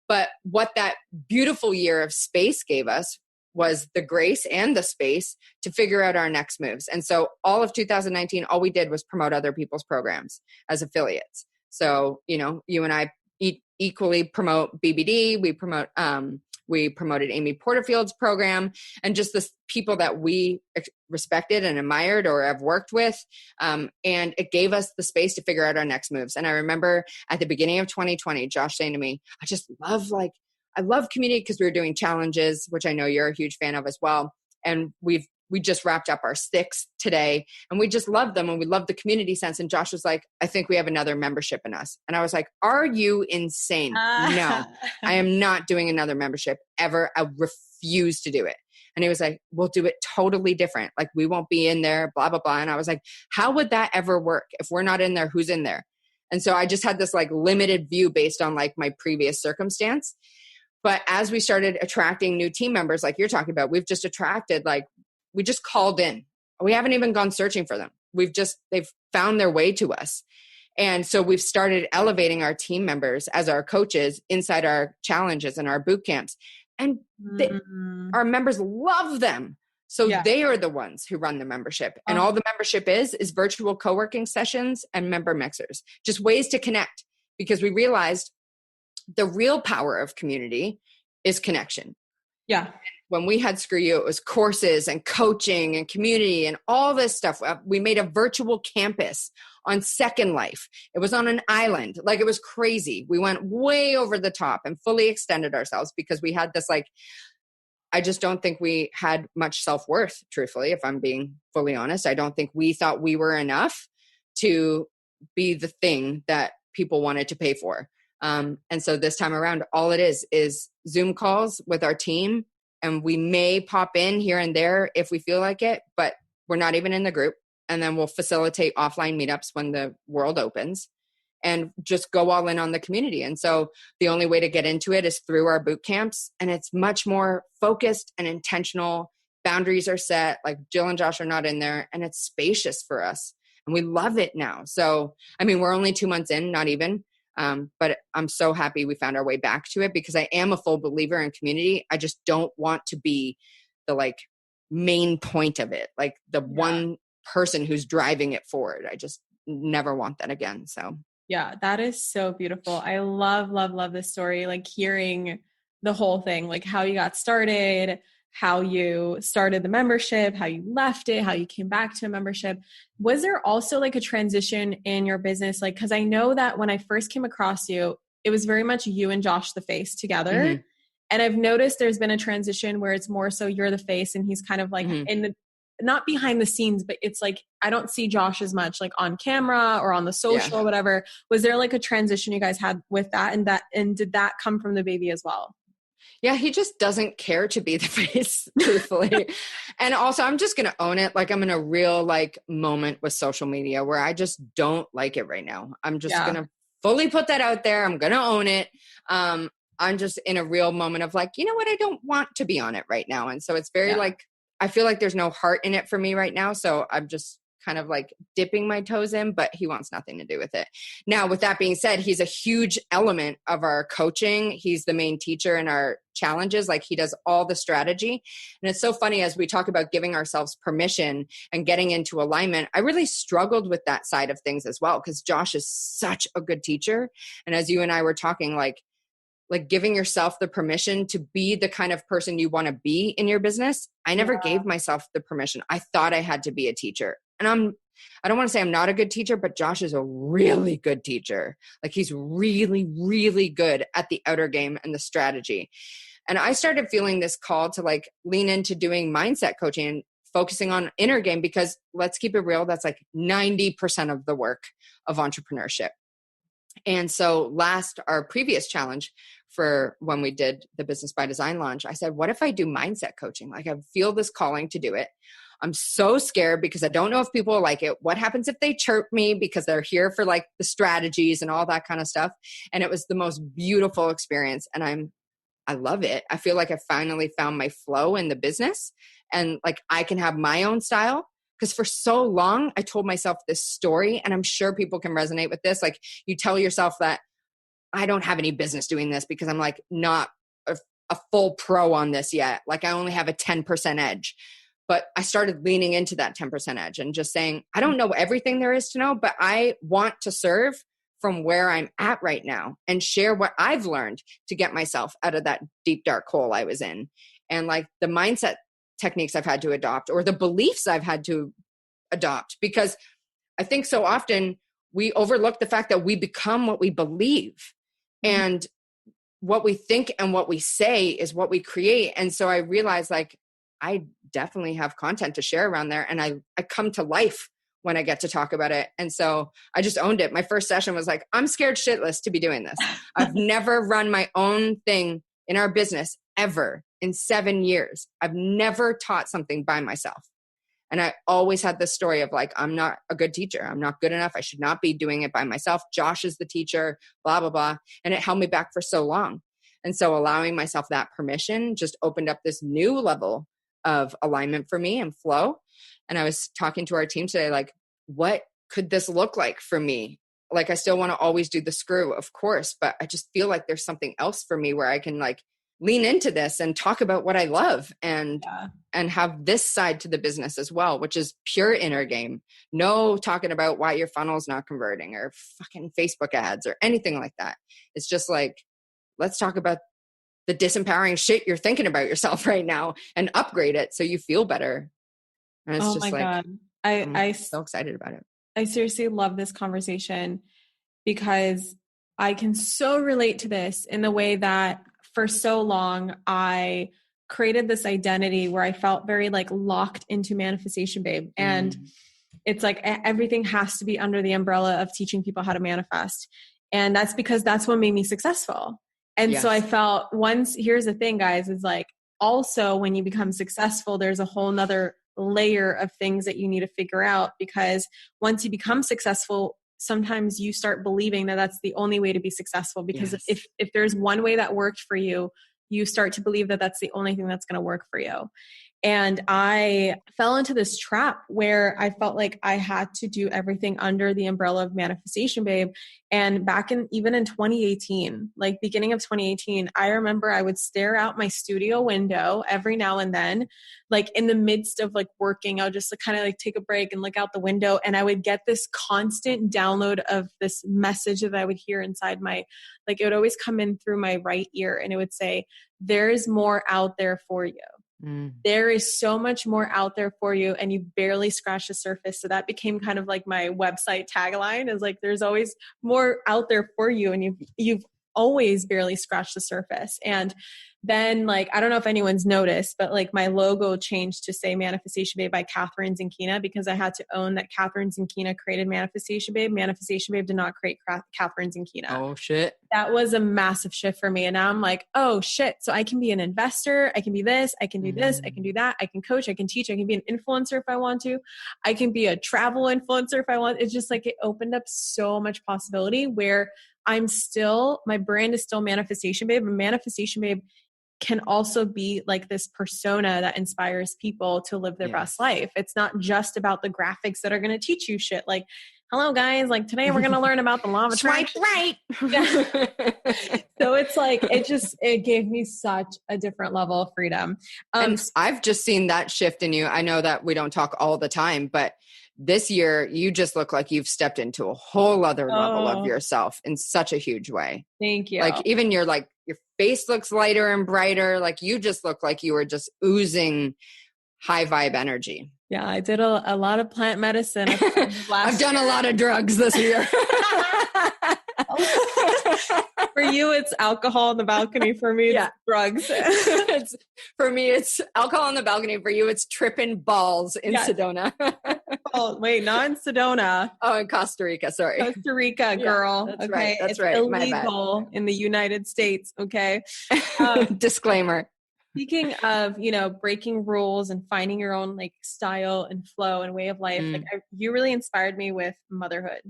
But what that beautiful year of space gave us was the grace and the space to figure out our next moves. And so all of 2019, all we did was promote other people's programs as affiliates. So, you and I equally promote BBD. We promote We promoted Amy Porterfield's program and just the people that we respected and admired or have worked with. And it gave us the space to figure out our next moves. And I remember at the beginning of 2020, Josh saying to me, I love community because we were doing challenges, which I know you're a huge fan of as well. And we just wrapped up our 6th today and we just love them and we love the community sense. And Josh was like, I think we have another membership in us. And I was like, are you insane? No, I am not doing another membership ever. I refuse to do it. And he was like, we'll do it totally different. Like we won't be in there, blah, blah, blah. And I was like, how would that ever work? If we're not in there, who's in there? And so I just had this like limited view based on like my previous circumstance. But as we started attracting new team members, like you're talking about, we've just attracted, like we just called in. We haven't even gone searching for them. They've found their way to us. And so we've started elevating our team members as our coaches inside our challenges and our boot camps. And our members love them. So they are the ones who run the membership. And all the membership is virtual co-working sessions and member mixers, just ways to connect, because we realized the real power of community is connection. Yeah. When we had Screw You, it was courses and coaching and community and all this stuff. We made a virtual campus on Second Life. It was on an island. Like it was crazy. We went way over the top and fully extended ourselves because we had this like, I just don't think we had much self-worth, truthfully, if I'm being fully honest. I don't think we thought we were enough to be the thing that people wanted to pay for. And so this time around, all it is Zoom calls with our team. And we may pop in here and there if we feel like it, but we're not even in the group. And then we'll facilitate offline meetups when the world opens and just go all in on the community. And so the only way to get into it is through our boot camps. And it's much more focused and intentional. Boundaries are set. Like Jill and Josh are not in there, and it's spacious for us. And we love it now. So, I mean, we're only 2 months in, not even. But I'm so happy we found our way back to it because I am a full believer in community. I just don't want to be the like main point of it, like the one person who's driving it forward. I just never want that again. So yeah, that is so beautiful. I love, love, love this story. Like hearing the whole thing, like how you got started, how you started the membership, how you left it, how you came back to a membership. Was there also like a transition in your business? Like, cause I know that when I first came across you, it was very much you and Josh the face together. Mm-hmm. And I've noticed there's been a transition where it's more so you're the face and he's kind of like in the, not behind the scenes, but it's like, I don't see Josh as much like on camera or on the social or whatever. Was there like a transition you guys had with that? And did that come from the baby as well? Yeah, he just doesn't care to be the face, truthfully. And also, I'm just going to own it. Like I'm in a real like moment with social media where I just don't like it right now. I'm just going to fully put that out there. I'm going to own it. I'm just in a real moment of like, you know what? I don't want to be on it right now. And so it's very like, I feel like there's no heart in it for me right now. So I'm just kind of like dipping my toes in, but he wants nothing to do with it. Now, with that being said, he's a huge element of our coaching. He's the main teacher in our challenges. Like he does all the strategy. And it's so funny as we talk about giving ourselves permission and getting into alignment. I really struggled with that side of things as well, because Josh is such a good teacher. And as you and I were talking, like giving yourself the permission to be the kind of person you want to be in your business. I never gave myself the permission. I thought I had to be a teacher. And I don't want to say I'm not a good teacher, but Josh is a really good teacher. Like he's really, really good at the outer game and the strategy. And I started feeling this call to like lean into doing mindset coaching and focusing on inner game, because let's keep it real. That's like 90% of the work of entrepreneurship. And so our previous challenge for when we did the Business by Design launch, I said, what if I do mindset coaching? Like I feel this calling to do it. I'm so scared because I don't know if people will like it. What happens if they chirp me because they're here for like the strategies and all that kind of stuff? And it was the most beautiful experience. And I love it. I feel like I finally found my flow in the business and like I can have my own style. Because for so long, I told myself this story, and I'm sure people can resonate with this. Like you tell yourself that I don't have any business doing this because I'm like not a full pro on this yet. Like I only have a 10% edge. But I started leaning into that 10% edge and just saying, I don't know everything there is to know, but I want to serve from where I'm at right now and share what I've learned to get myself out of that deep, dark hole I was in. And like the mindset techniques I've had to adopt, or the beliefs I've had to adopt, because I think so often we overlook the fact that we become what we believe. Mm-hmm. And what we think and what we say is what we create. And so I realized like, I definitely have content to share around there. And I come to life when I get to talk about it. And so I just owned it. My first session was like, I'm scared shitless to be doing this. I've never run my own thing in our business ever in 7 years. I've never taught something by myself. And I always had this story of like, I'm not a good teacher. I'm not good enough. I should not be doing it by myself. Josh is the teacher, blah, blah, blah. And it held me back for so long. And so allowing myself that permission just opened up this new level of alignment for me and flow. And I was talking to our team today, like, what could this look like for me? Like, I still want to always do the screw, of course, but I just feel like there's something else for me where I can like lean into this and talk about what I love and have this side to the business as well, which is pure inner game. No talking about why your funnel's not converting or fucking Facebook ads or anything like that. It's just like, let's talk about the disempowering shit you're thinking about yourself right now and upgrade it so you feel better. And it's just like, God. I'm so excited about it. I seriously love this conversation because I can so relate to this in the way that for so long, I created this identity where I felt very like locked into Manifestation Babe. And it's like everything has to be under the umbrella of teaching people how to manifest. And that's because that's what made me successful. And so I felt here's the thing, guys, is like also when you become successful, there's a whole nother layer of things that you need to figure out, because once you become successful, sometimes you start believing that that's the only way to be successful, because if there's one way that worked for you, you start to believe that that's the only thing that's going to work for you. And I fell into this trap where I felt like I had to do everything under the umbrella of Manifestation Babe. And even in 2018, like beginning of 2018, I remember I would stare out my studio window every now and then, like in the midst of like working, I'll just kind of like take a break and look out the window. And I would get this constant download of this message that I would hear inside it would always come in through my right ear. And it would say, there is more out there for you. There is so much more out there for you, and you barely scratched the surface. So that became kind of like my website tagline, is like, there's always more out there for you, and you've always barely scratched the surface. And then like, I don't know if anyone's noticed, but like my logo changed to say Manifestation Babe by Catherine Zinkina, because I had to own that Catherine Zinkina created Manifestation Babe. Manifestation Babe did not create Catherine Zinkina. Oh shit. That was a massive shift for me. And now I'm like, oh shit. So I can be an investor. I can be this. I can do this. I can do that. I can coach. I can teach. I can be an influencer if I want to. I can be a travel influencer if I want. It's just like, it opened up so much possibility where my brand is still Manifestation Babe, and Manifestation Babe can also be like this persona that inspires people to live their best life. It's not just about the graphics that are going to teach you shit. Like, hello guys, like today we're going to learn about the law of attraction. Right. So it's like, it gave me such a different level of freedom. And I've just seen that shift in you. I know that we don't talk all the time, but this year you just look like you've stepped into a whole other level of yourself in such a huge way. Thank you. Like even your face looks lighter and brighter. Like you just look like you were just oozing high vibe energy. Yeah, I did a lot of plant medicine. I've done a lot of drugs this year. For you, it's alcohol on the balcony. For me, it's drugs. For me, it's alcohol on the balcony. For you, it's tripping balls in Sedona. Oh, wait, not in Sedona. Oh, in Costa Rica. Sorry. Costa Rica, girl. That's okay. Right. That's it's right. illegal in the United States. Okay. Disclaimer. Speaking of, breaking rules and finding your own like style and flow and way of life, you really inspired me with motherhood.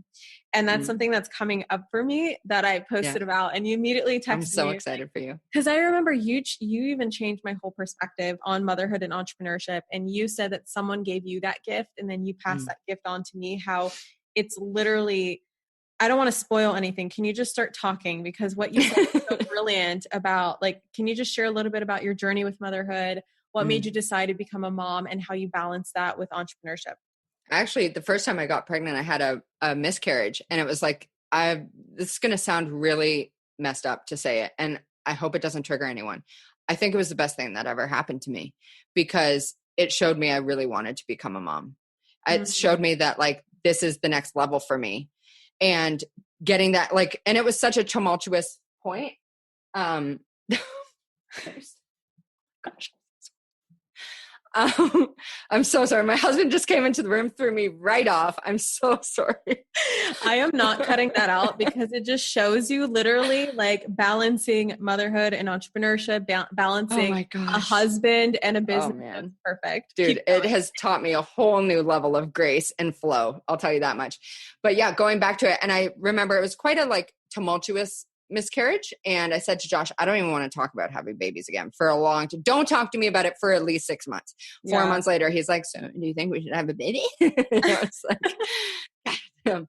And that's something that's coming up for me that I posted about, and you immediately texted me. I'm so excited for you. Because I remember you even changed my whole perspective on motherhood and entrepreneurship. And you said that someone gave you that gift and then you passed that gift on to me, how it's literally, I don't want to spoil anything. Can you just start talking? Because what you said is so brilliant about, like, can you just share a little bit about your journey with motherhood? What made you decide to become a mom and how you balance that with entrepreneurship? Actually, the first time I got pregnant, I had a miscarriage, and it was like this is going to sound really messed up to say it, and I hope it doesn't trigger anyone. I think it was the best thing that ever happened to me because it showed me I really wanted to become a mom. It showed me that like, this is the next level for me, and getting that like, and it was such a tumultuous point. Gosh. I'm so sorry. My husband just came into the room, threw me right off. I'm so sorry. I am not cutting that out because it just shows you literally like balancing motherhood and entrepreneurship, balancing a husband and a business. Oh, man. That's perfect. Dude, it has taught me a whole new level of grace and flow. I'll tell you that much. But yeah, going back to it. And I remember it was quite a like tumultuous miscarriage. And I said to Josh, I don't even want to talk about having babies again for a long time. Don't talk to me about it for at least 6 months. 4 months later, he's like, so do you think we should have a baby? It's like,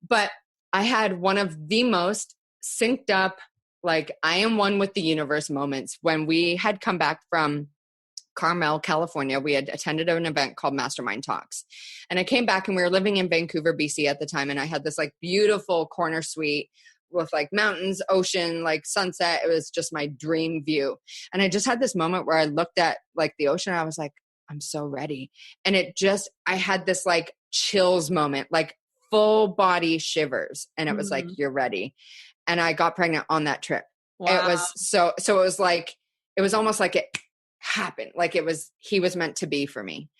but I had one of the most synced up, like I am one with the universe moments when we had come back from Carmel, California. We had attended an event called Mastermind Talks. And I came back and we were living in Vancouver, BC at the time. And I had this like beautiful corner suite with like mountains, ocean, like sunset. It was just my dream view. And I just had this moment where I looked at like the ocean and I was like, I'm so ready. And I had this like chills moment, like full body shivers. And it was like, you're ready. And I got pregnant on that trip. Wow. It was so it was like, it was almost like it happened. Like he was meant to be for me.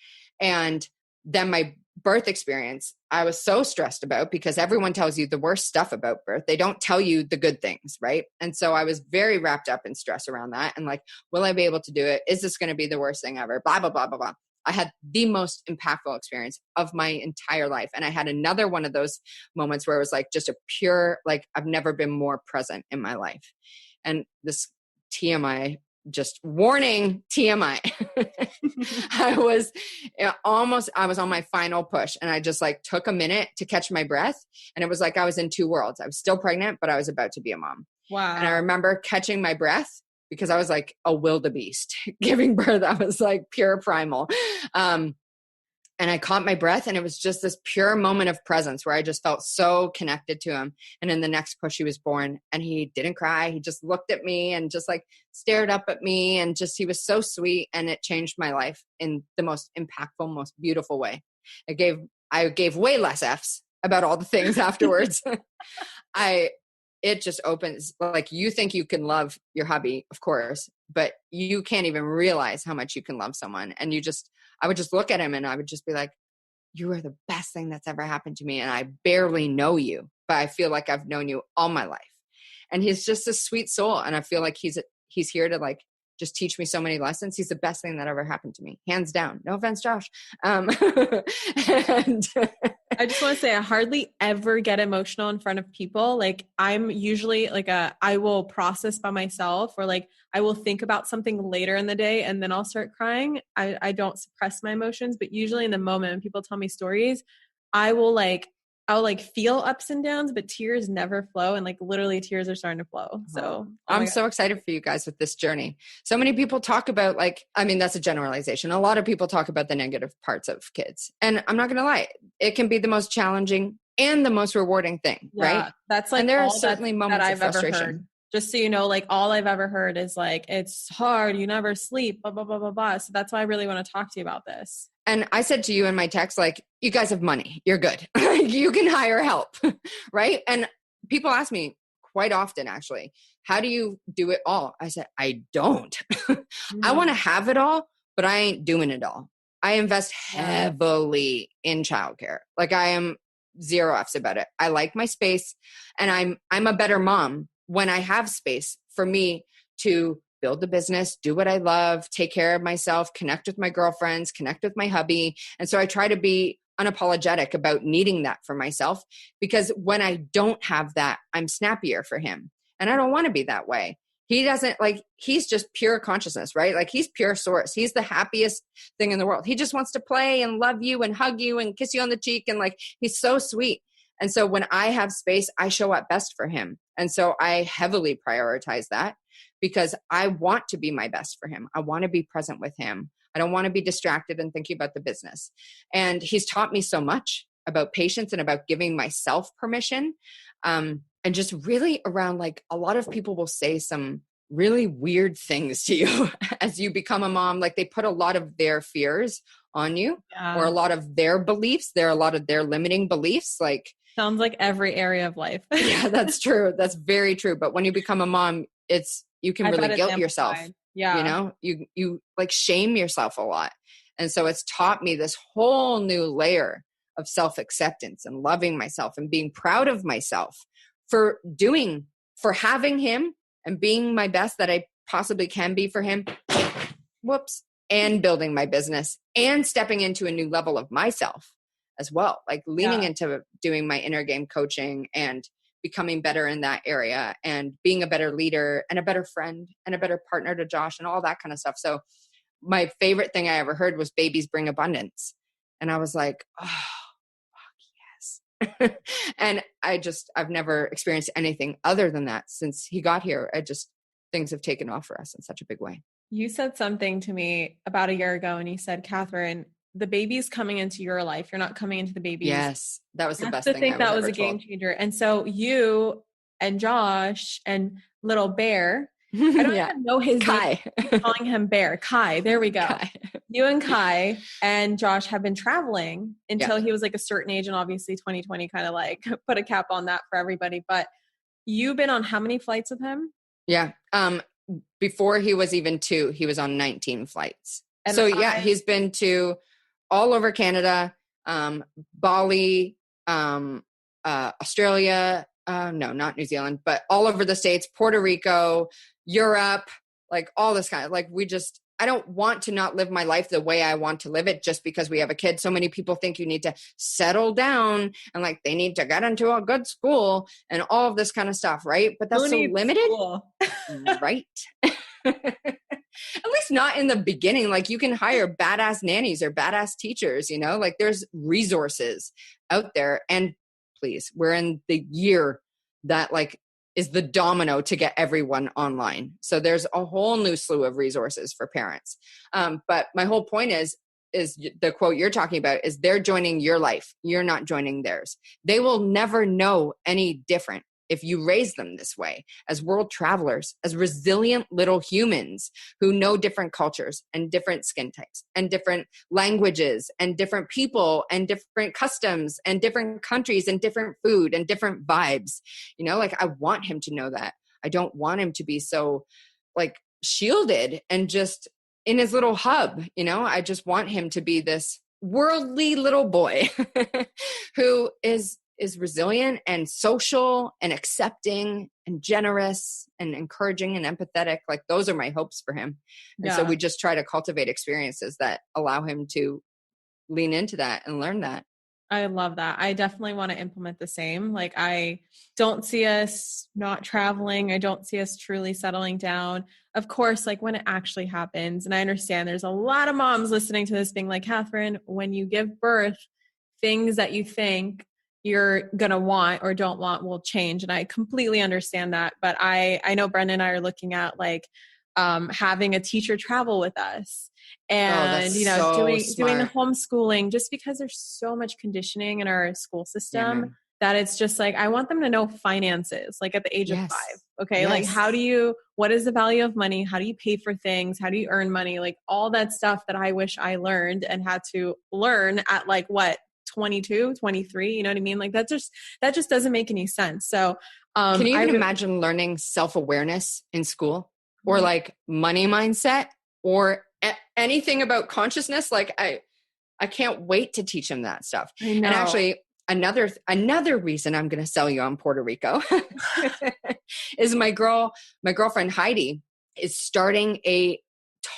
And then my birth experience, I was so stressed about because everyone tells you the worst stuff about birth. They don't tell you the good things, right? And so I was very wrapped up in stress around that. And like, will I be able to do it? Is this going to be the worst thing ever? Blah, blah, blah, blah, blah. I had the most impactful experience of my entire life. And I had another one of those moments where it was like just a pure, like I've never been more present in my life. And this TMI, just warning, TMI. I was on my final push and I just like took a minute to catch my breath. And it was like, I was in two worlds. I was still pregnant, but I was about to be a mom. Wow. And I remember catching my breath because I was like a wildebeest giving birth. I was like pure primal. And I caught my breath and it was just this pure moment of presence where I just felt so connected to him. And in the next push, he was born and he didn't cry. He just looked at me and just like stared up at me and just, he was so sweet. And it changed my life in the most impactful, most beautiful way. I gave way less F's about all the things afterwards. It just opens, like you think you can love your hubby, of course, but you can't even realize how much you can love someone. And I would just look at him and I would just be like, you are the best thing that's ever happened to me. And I barely know you, but I feel like I've known you all my life. And he's just a sweet soul. And I feel like he's here to like, just teach me so many lessons. He's the best thing that ever happened to me. Hands down. No offense, Josh. And I just want to say I hardly ever get emotional in front of people. Like I'm usually like I will process by myself or like I will think about something later in the day and then I'll start crying. I don't suppress my emotions, but usually in the moment when people tell me stories, I'll feel ups and downs, but tears never flow. And like literally tears are starting to flow. So I'm so excited for you guys with this journey. So many people talk about like, I mean, that's a generalization. A lot of people talk about the negative parts of kids. And I'm not going to lie, it can be the most challenging and the most rewarding thing, right? That's like, and there are certainly moments of frustration. Just so you know, like all I've ever heard is like, it's hard, you never sleep, blah, blah, blah, blah, blah. So that's why I really want to talk to you about this. And I said to you in my text, like, you guys have money. You're good. You can hire help, right? And people ask me quite often, actually, how do you do it all? I said, I don't. I want to have it all, but I ain't doing it all. I invest heavily in childcare. Like I am 0 F's about it. I like my space and I'm a better mom when I have space for me to build the business, do what I love, take care of myself, connect with my girlfriends, connect with my hubby. And so I try to be unapologetic about needing that for myself because when I don't have that, I'm snappier for him. And I don't want to be that way. He doesn't he's just pure consciousness, right? Like he's pure source. He's the happiest thing in the world. He just wants to play and love you and hug you and kiss you on the cheek. And like, he's so sweet. And so when I have space, I show up best for him. And so I heavily prioritize that because I want to be my best for him. I want to be present with him. I don't want to be distracted and thinking about the business. And he's taught me so much about patience and about giving myself permission And just really around like a lot of people will say some really weird things to you as you become a mom. Like they put a lot of their fears on you or a lot of their beliefs. There are a lot of their limiting beliefs. Like sounds like every area of life. yeah, that's true. That's very true. But when you become a mom, you can really guilt yourself. Yeah. You know, you like shame yourself a lot. And so it's taught me this whole new layer of self-acceptance and loving myself and being proud of myself for having him and being my best that I possibly can be for him. Whoops. And building my business and stepping into a new level of myself as well. Like leaning into doing my inner game coaching and becoming better in that area and being a better leader and a better friend and a better partner to Josh and all that kind of stuff. So my favorite thing I ever heard was babies bring abundance. And I was like, oh, fuck yes. And I've never experienced anything other than that since he got here. Things have taken off for us in such a big way. You said something to me about a year ago and you said, Catherine, the baby's coming into your life. You're not coming into the baby's. Yes. That was the best thing I that was ever a game told. changer. And so you and Josh and little Bear, I don't even know his Kai. name. Keep calling him Bear. Kai. There we go. Kai. You and Kai and Josh have been traveling until he was like a certain age. And obviously 2020 kind of like put a cap on that for everybody. But you've been on how many flights with him? Yeah. Before he was even 2, he was on 19 flights. And so he's been to all over Canada, Bali, Australia, no, not New Zealand, but all over the States, Puerto Rico, Europe, like all this kind of like, I don't want to not live my life the way I want to live it just because we have a kid. So many people think you need to settle down and like they need to get into a good school and all of this kind of stuff, right? But that's so limited. Right. At least not in the beginning. Like you can hire badass nannies or badass teachers, you know, like there's resources out there. And please, we're in the year that like is the domino to get everyone online. So there's a whole new slew of resources for parents. But my whole point is the quote you're talking about is they're joining your life. You're not joining theirs. They will never know any different if you raise them this way as world travelers, as resilient little humans who know different cultures and different skin types and different languages and different people and different customs and different countries and different food and different vibes. You know, like I want him to know that. I don't want him to be so like shielded and just in his little hub. You know, I just want him to be this worldly little boy who is resilient and social and accepting and generous and encouraging and empathetic. Like those are my hopes for him. And so we just try to cultivate experiences that allow him to lean into that and learn that. I love that. I definitely want to implement the same. Like I don't see us not traveling. I don't see us truly settling down. Of course, like when it actually happens, and I understand there's a lot of moms listening to this being like, Catherine, when you give birth, things that you think you're going to want or don't want will change. And I completely understand that. But I know Brenda and I are looking at like having a teacher travel with us and, doing the homeschooling just because there's so much conditioning in our school system that it's just like, I want them to know finances, like at the age of 5. Okay. Like what is the value of money? How do you pay for things? How do you earn money? Like all that stuff that I wish I learned and had to learn at like 22, 23, you know what I mean? Like that just doesn't make any sense. So, can you even imagine learning self-awareness in school or like money mindset or anything about consciousness? Like I can't wait to teach him that stuff. I know. And actually another reason I'm going to sell you on Puerto Rico is my girlfriend Heidi is starting a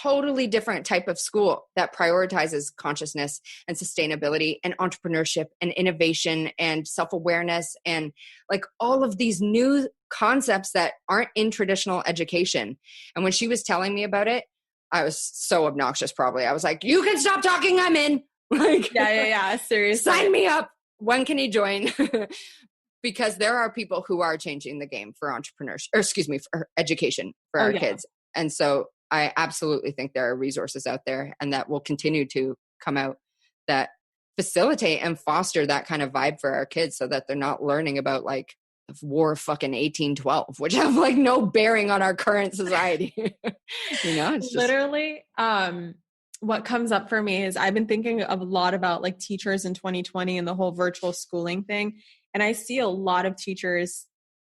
totally different type of school that prioritizes consciousness and sustainability and entrepreneurship and innovation and self-awareness and like all of these new concepts that aren't in traditional education. And when she was telling me about it, I was so obnoxious probably. I was like, you can stop talking, I'm in. Like, yeah, seriously. Sign me up. When can you join? Because there are people who are changing the game for entrepreneurship, for education for our kids. And so I absolutely think there are resources out there and that will continue to come out that facilitate and foster that kind of vibe for our kids so that they're not learning about like War of fucking 1812, which have like no bearing on our current society. It's just literally, what comes up for me is I've been thinking a lot about like teachers in 2020 and the whole virtual schooling thing. And I see a lot of teachers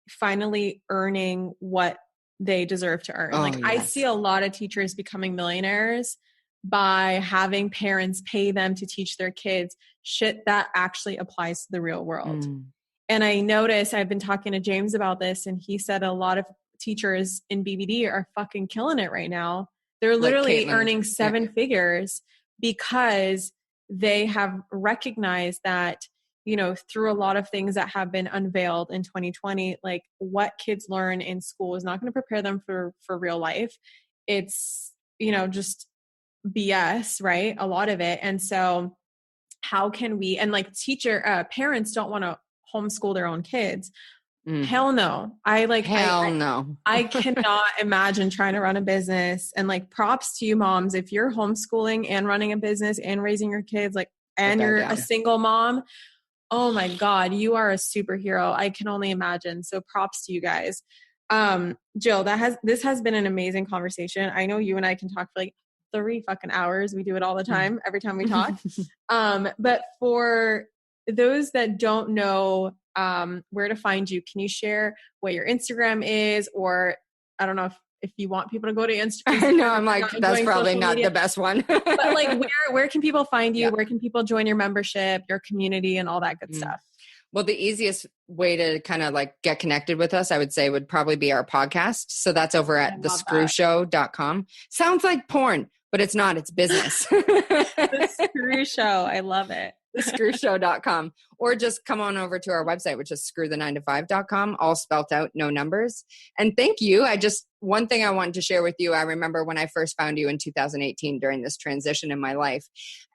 finally earning what they deserve to earn. I see a lot of teachers becoming millionaires by having parents pay them to teach their kids shit that actually applies to the real world. And I noticed, I've been talking to James about this, and he said a lot of teachers in BBD are fucking killing it right now. They're literally earning 7 figures because they have recognized that, through a lot of things that have been unveiled in 2020, like what kids learn in school is not going to prepare them for real life. It's, just BS, right? A lot of it. And so how can we, and like parents don't want to homeschool their own kids. Hell no. No. I cannot imagine trying to run a business, and like props to you moms. If you're homeschooling and running a business and raising your kids, and you're a single mom, oh my God, you are a superhero. I can only imagine. So props to you guys. Jill, this has been an amazing conversation. I know you and I can talk for like 3 fucking hours. We do it all the time, every time we talk. But for those that don't know where to find you, can you share what your Instagram is? Or I don't know if you want people to go to Instagram. No, I'm like, that's probably not the best one. But like, where can people find you? Yeah. Where can people join your membership, your community, and all that good stuff? Well, the easiest way to kind of like get connected with us, I would say, would probably be our podcast. So that's over at thescrewshow.com. Sounds like porn, but it's not. It's business. The Screw Show. I love it. thescrewshow.com, or just come on over to our website, which is screwthe9to5.com, all spelt out, no numbers. And thank you. One thing I wanted to share with you, I remember when I first found you in 2018 during this transition in my life,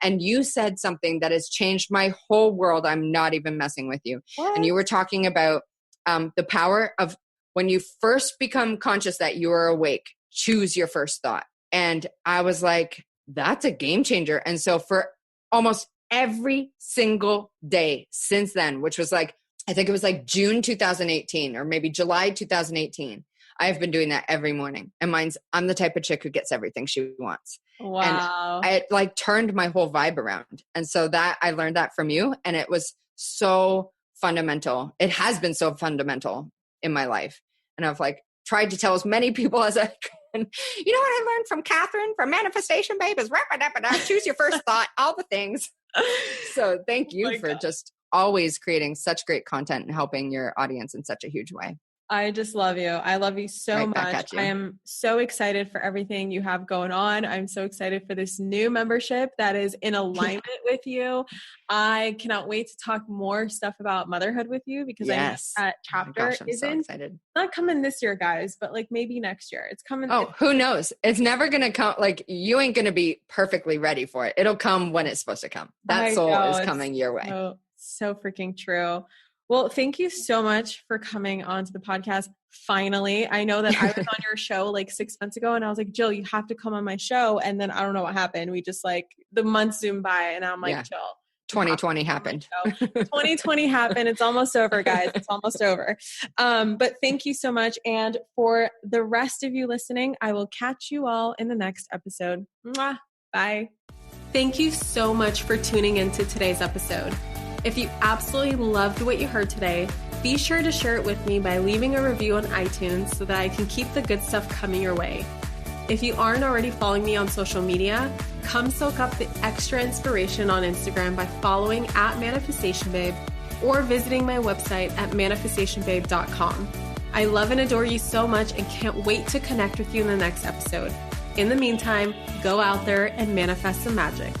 and you said something that has changed my whole world. I'm not even messing with you. What? And you were talking about the power of when you first become conscious that you are awake, choose your first thought. And I was like, that's a game changer. And so for almost every single day since then, which was like, I think it was like June 2018 or maybe July 2018, I've been doing that every morning. And I'm the type of chick who gets everything she wants. Wow. And it like turned my whole vibe around. And so I learned that from you, and it was so fundamental. It has been so fundamental in my life. And I've like tried to tell as many people as I can. You know what I learned from Catherine from Manifestation Babe is choose your first thought, all the things. So thank you for just always creating such great content and helping your audience in such a huge way. I just love you. I love you so much. I am so excited for everything you have going on. I'm so excited for this new membership that is in alignment with you. I cannot wait to talk more stuff about motherhood with you, because that chapter isn't not coming this year, guys, but like maybe next year. It's coming. Oh, who knows? It's never going to come. Like, you ain't going to be perfectly ready for it. It'll come when it's supposed to come. That soul is coming your way. So freaking true. Well, thank you so much for coming onto the podcast. Finally, I know that I was on your show like 6 months ago, and I was like, Jill, you have to come on my show. And then I don't know what happened. We just like the months zoomed by, and I'm like, Jill. 2020 happened. 2020 happened. It's almost over, guys. It's almost over. But thank you so much. And for the rest of you listening, I will catch you all in the next episode. Mwah. Bye. Thank you so much for tuning into today's episode. If you absolutely loved what you heard today, be sure to share it with me by leaving a review on iTunes so that I can keep the good stuff coming your way. If you aren't already following me on social media, come soak up the extra inspiration on Instagram by following @ManifestationBabe or visiting my website at manifestationbabe.com. I love and adore you so much and can't wait to connect with you in the next episode. In the meantime, go out there and manifest some magic.